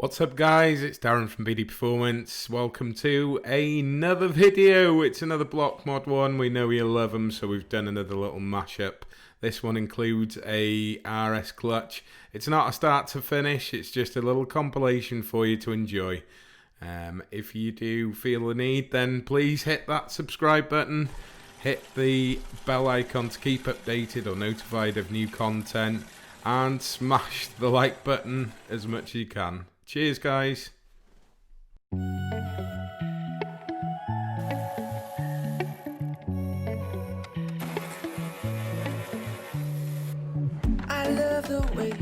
What's up guys, it's Darren from BD Performance. Welcome to another video. It's another block mod one. We know you love them, so we've done another little mashup. This one includes a RS Clutch. It's not a start to finish, it's just a little compilation for you to enjoy. If you do feel the need, then please hit that subscribe button. Hit the bell icon to keep updated or notified of new content. And smash the like button as much as you can. Cheers, guys. I love the way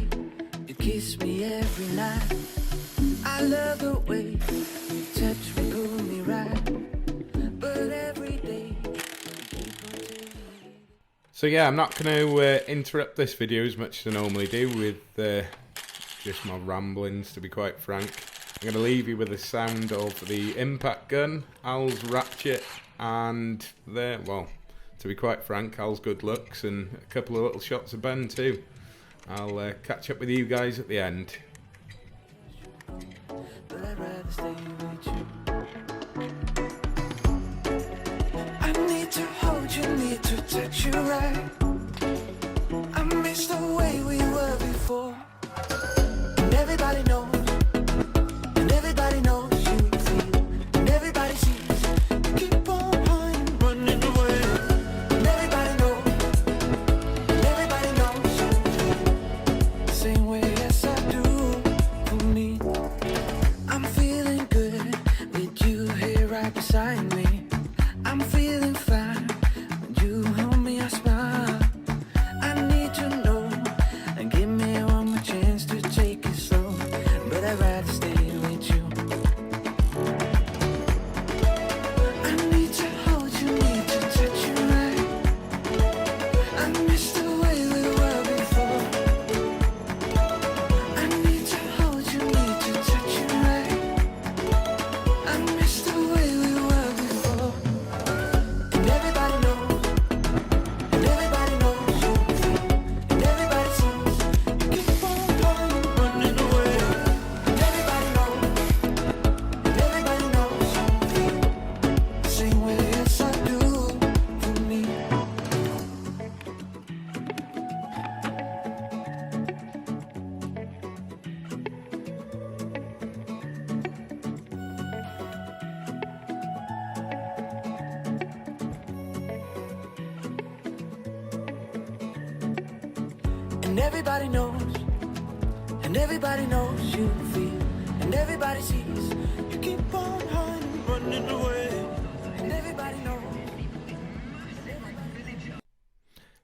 you kiss me every night. I love the way you touch me, pull me right. But every day So yeah, I'm not going to interrupt this video as much as I normally do with just my ramblings, to be quite frank. I'm going to leave you with the sound of the impact gun, Al's ratchet, and well, to be quite frank, Al's good looks, and a couple of little shots of Ben too. I'll catch up with you guys at the end. but I'd rather stay with you. I need to hold you, need to touch you right. I miss the way we were before. And everybody knows you feel, and everybody sees you keep on running away. And everybody knows you feel the same way as I do for me. I'm feeling good with you here right beside me. I'm feeling fine when you hold me, I smile. I need to know and give me one more chance to take it slow, but I'd rather stay with you. I need to hold you, need to touch you right. I miss the way we were before. I need to hold you, need to touch you right. I miss the way we were before. And everybody knows you feel, and everybody sees you keep on running away. And everybody knows you feel the same way as I do for me. And everybody knows you feel, and everybody sees you keep on running away. And everybody knows.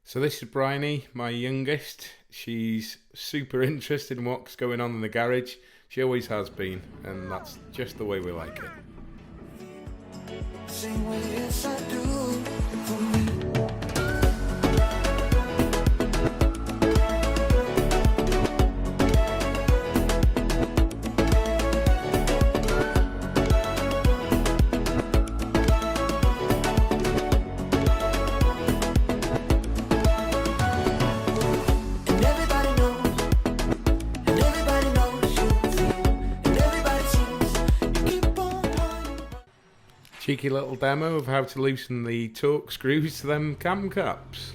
So this is Bryony, my youngest. She's super interested in what's going on in the garage. She always has been, and that's just the way we like it. Same way as I do for me. And everybody knows you feel, and everybody sees you keep on running. Cheeky little demo of how to loosen the torque screws to them cam caps.